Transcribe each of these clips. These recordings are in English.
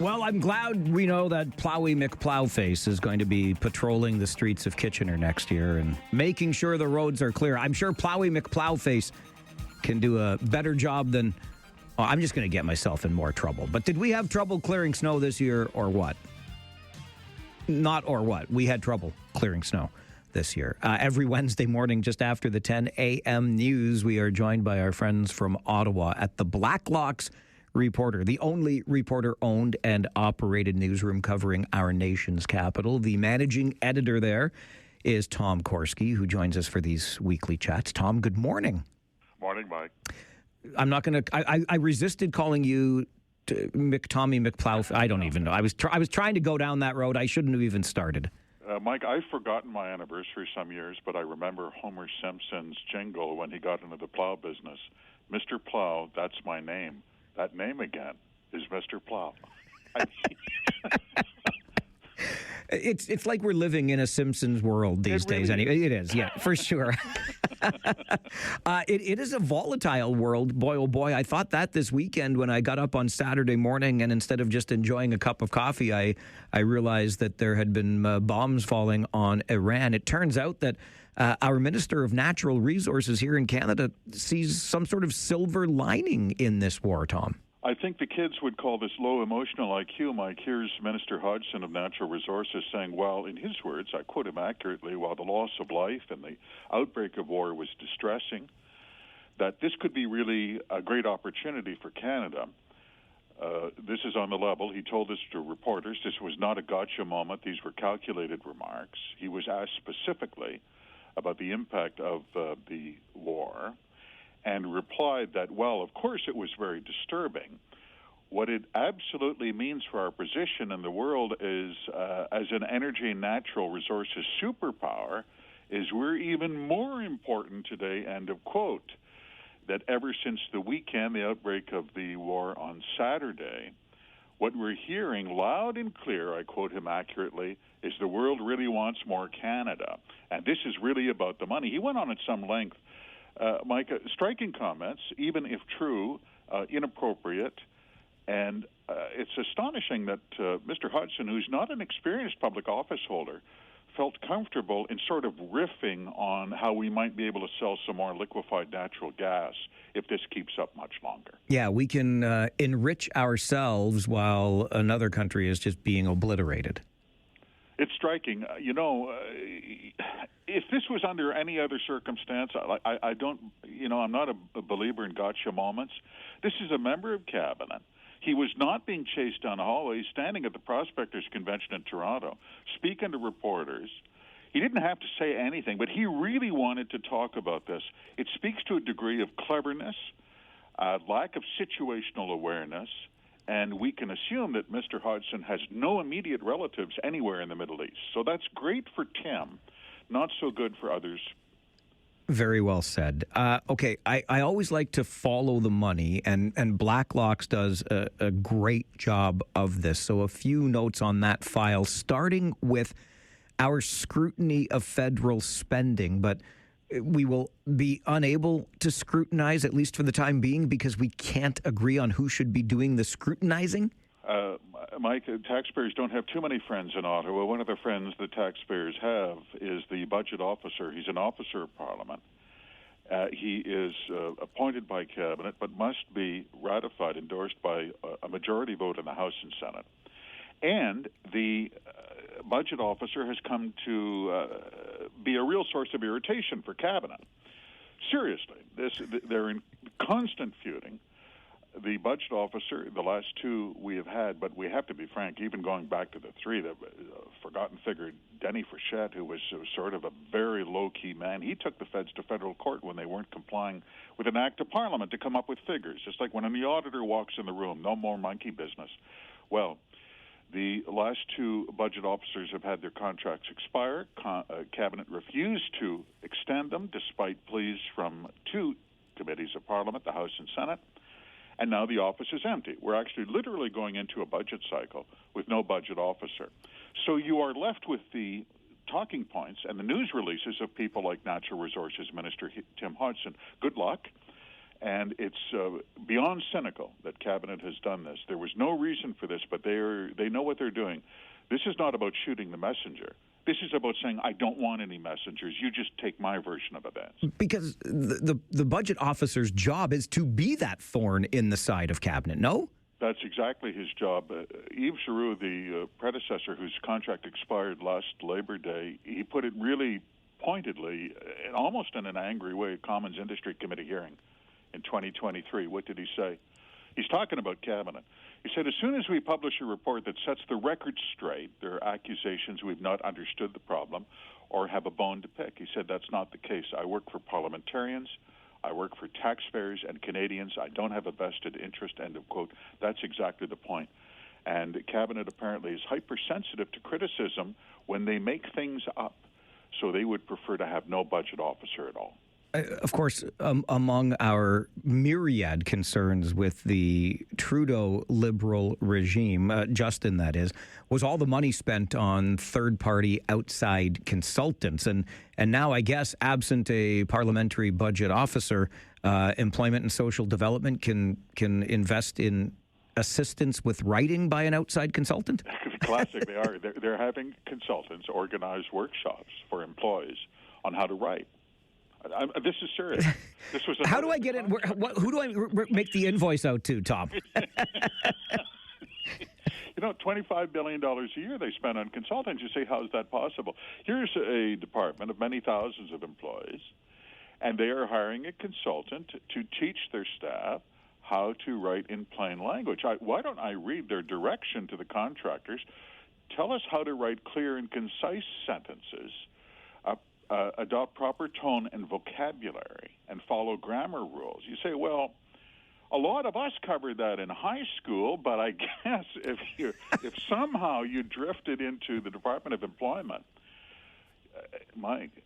Well, I'm glad we know that Plowy McPlowface is going to be patrolling the streets of Kitchener next year and making sure the roads are clear. I'm sure Plowy McPlowface can do a better job than... Oh, I'm just going to get myself in more trouble. But did we have trouble clearing snow this year or what? Not or what. We had trouble clearing snow this year. Every Wednesday morning, just after the 10 a.m. news, we are joined by our friends from Ottawa at the Blacklocks Reporter, the only reporter-owned and operated newsroom covering our nation's capital. The managing editor there is Tom Korski, who joins us for these weekly chats. Tom, good morning. Morning, Mike. I'm not going to... I resisted calling you Tommy McPlow. I don't even know. I was trying to go down that road. I shouldn't have even started. Mike, I've forgotten my anniversary some years, but I remember Homer Simpson's jingle when he got into the plow business. Mr. Plow, that's my name. That name again is Mr. Plow. It's like we're living in a Simpsons world these days. Anyway, it is, yeah, for sure. It is a volatile world. Boy, oh boy, I thought that this weekend when I got up on Saturday morning and instead of just enjoying a cup of coffee, I realized that there had been bombs falling on Iran. It turns out that our Minister of Natural Resources here in Canada sees some sort of silver lining in this war, Tom. I think the kids would call this low emotional IQ, Mike. Here's Minister Hodgson of Natural Resources saying, well, in his words, I quote him accurately, while the loss of life and the outbreak of war was distressing, that this could be really a great opportunity for Canada. This is on the level. He told this to reporters. This was not a gotcha moment. These were calculated remarks. He was asked specifically about the impact of the war, and replied that, well, of course it was very disturbing. What it absolutely means for our position in the world is, as an energy and natural resources superpower, is we're even more important today, end of quote. That ever since the weekend, the outbreak of the war on Saturday, what we're hearing loud and clear, I quote him accurately, is the world really wants more Canada. And this is really about the money. He went on at some length, Mike, striking comments, even if true, inappropriate, and it's astonishing that Mr. Hodgson, who's not an experienced public office holder, felt comfortable in sort of riffing on how we might be able to sell some more liquefied natural gas if this keeps up much longer. Yeah, we can enrich ourselves while another country is just being obliterated. It's striking. If this was under any other circumstance, I don't, I'm not a believer in gotcha moments. This is a member of cabinet. He was not being chased down the hallway. He's standing at the Prospectors Convention in Toronto, speaking to reporters. He didn't have to say anything, but he really wanted to talk about this. It speaks to a degree of cleverness, lack of situational awareness, and we can assume that Mr. Hodgson has no immediate relatives anywhere in the Middle East. So that's great for Tim, not so good for others. Very well said. Okay, I always like to follow the money, and Blacklocks does a great job of this. So a few notes on that file, starting with our scrutiny of federal spending, but we will be unable to scrutinize, at least for the time being, because we can't agree on who should be doing the scrutinizing? Mike, taxpayers don't have too many friends in Ottawa. One of the friends the taxpayers have is the budget officer. He's an officer of Parliament. He is appointed by Cabinet, but must be ratified, endorsed by a majority vote in the House and Senate. And the budget officer has come to be a real source of irritation for Cabinet. Seriously, they're in constant feuding. The budget officer, the last two we have had, but we have to be frank, even going back to the three, the forgotten figure, Denny Frechette, who was sort of a very low-key man, he took the feds to federal court when they weren't complying with an act of Parliament to come up with figures, just like when the auditor walks in the room, no more monkey business. Well, the last two budget officers have had their contracts expire. Cabinet refused to extend them, despite pleas from two committees of Parliament, the House and Senate. And now the office is empty. We're actually literally going into a budget cycle with no budget officer. So you are left with the talking points and the news releases of people like Natural Resources Minister Tim Hodgson. Good luck. And it's beyond cynical that Cabinet has done this. There was no reason for this, but they know what they're doing. This is not about shooting the messenger. This is about saying, I don't want any messengers. You just take my version of events. Because the budget officer's job is to be that thorn in the side of Cabinet, no? That's exactly his job. Yves Giroux, the predecessor whose contract expired last Labor Day, he put it really pointedly, and almost in an angry way, at Commons Industry Committee hearing in 2023. What did he say? He's talking about Cabinet. He said, as soon as we publish a report that sets the record straight, there are accusations we've not understood the problem or have a bone to pick. He said, that's not the case. I work for parliamentarians. I work for taxpayers and Canadians. I don't have a vested interest, end of quote. That's exactly the point. And Cabinet apparently is hypersensitive to criticism when they make things up. So they would prefer to have no budget officer at all. Of course, among our myriad concerns with the Trudeau Liberal regime, Justin, that is, was all the money spent on third-party outside consultants. And now, I guess, absent a parliamentary budget officer, Employment and Social Development can invest in assistance with writing by an outside consultant? Classic, they are. They're having consultants organize workshops for employees on how to write. This is serious. This was. How do I get it? Who do I make the invoice out to, Tom? $25 billion a year they spend on consultants. You say, how is that possible? Here's a department of many thousands of employees, and they are hiring a consultant to teach their staff how to write in plain language. Why don't I read their direction to the contractors? Tell us how to write clear and concise sentences, adopt proper tone and vocabulary, and follow grammar rules. You say, well, a lot of us covered that in high school, but I guess if somehow you drifted into the Department of Employment, Mike,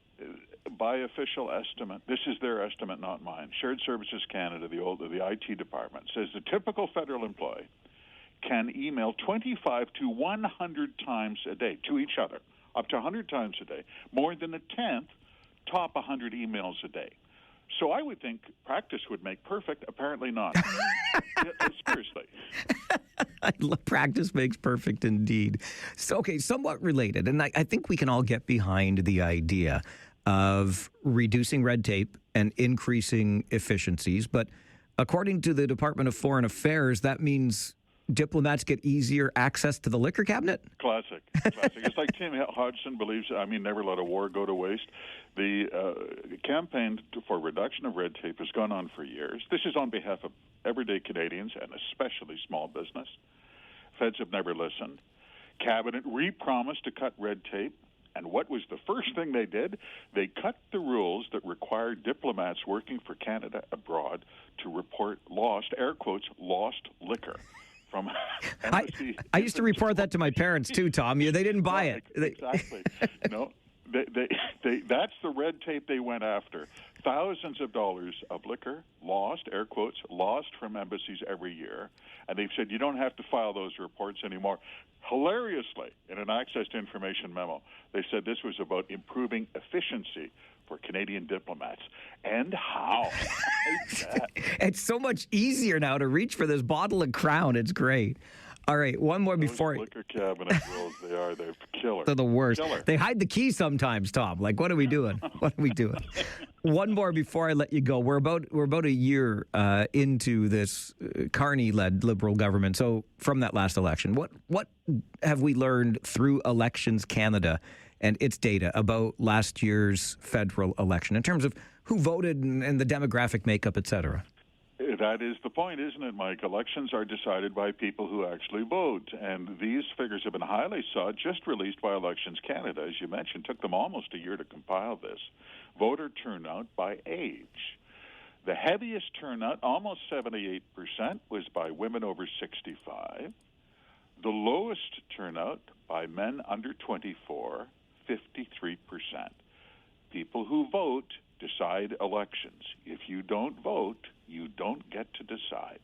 by official estimate, this is their estimate, not mine. Shared Services Canada, the IT department, says the typical federal employee can email 25 to 100 times a day to each other, up to 100 times a day, more than a tenth top 100 emails a day. So I would think practice would make perfect. Apparently not. Seriously. Practice makes perfect indeed. So, okay, somewhat related, and I think we can all get behind the idea of reducing red tape and increasing efficiencies. But according to the Department of Foreign Affairs, that means diplomats get easier access to the liquor cabinet? Classic. It's like Tim Hodgson believes, never let a war go to waste. The campaign for reduction of red tape has gone on for years. This is on behalf of everyday Canadians and especially small business. Feds have never listened. Cabinet re-promised to cut red tape. And what was the first thing they did? They cut the rules that required diplomats working for Canada abroad to report lost, air quotes, lost liquor. From I used to report that to my parents too, Tom. They didn't buy it. Exactly. No, that's the red tape they went after. Thousands of dollars of liquor lost, air quotes, lost from embassies every year. And they've said you don't have to file those reports anymore. Hilariously, in an access to information memo, they said this was about improving efficiency for Canadian diplomats. And how? It's so much easier now to reach for this bottle of Crown. It's great. All right, one more before. Liquor cabinet rules, they're killer. They're the worst. Killer. They hide the key sometimes, Tom. Like, what are we doing? One more before I let you go. We're about a year into this Carney-led Liberal government. So from that last election, what have we learned through Elections Canada and its data about last year's federal election in terms of who voted and the demographic makeup, et cetera? That is the point, isn't it, Mike? Elections are decided by people who actually vote, and these figures have been highly sought, just released by Elections Canada, as you mentioned. Took them almost a year to compile this. Voter turnout by age. The heaviest turnout, almost 78%, was by women over 65. The lowest turnout by men under 24, 53%. People who vote decide elections. If you don't vote, you don't get to decide.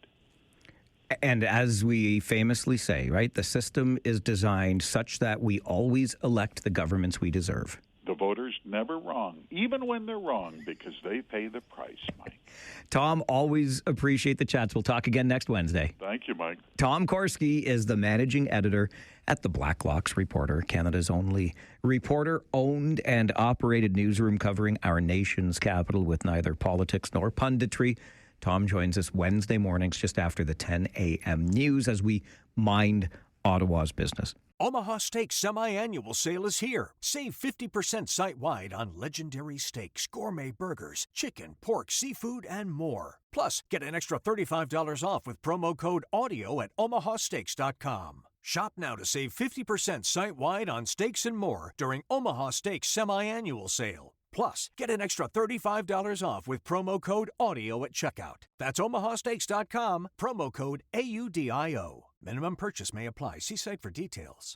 And as we famously say, right, the system is designed such that we always elect the governments we deserve. the voters never wrong, even when they're wrong, because they pay the price, Mike. Tom, always appreciate the chats. We'll talk again next Wednesday. Thank you, Mike. Tom Korski is the managing editor at the Blacklocks Reporter, Canada's only reporter-owned and operated newsroom covering our nation's capital with neither politics nor punditry. Tom joins us Wednesday mornings just after the 10 a.m. news as we mind Ottawa's business. Omaha Steaks semi-annual sale is here. Save 50% site-wide on legendary steaks, gourmet burgers, chicken, pork, seafood, and more. Plus, get an extra $35 off with promo code AUDIO at omahasteaks.com. Shop now to save 50% site-wide on steaks and more during Omaha Steaks semi-annual sale. Plus, get an extra $35 off with promo code AUDIO at checkout. That's omahasteaks.com, promo code AUDIO. Minimum purchase may apply. See site for details.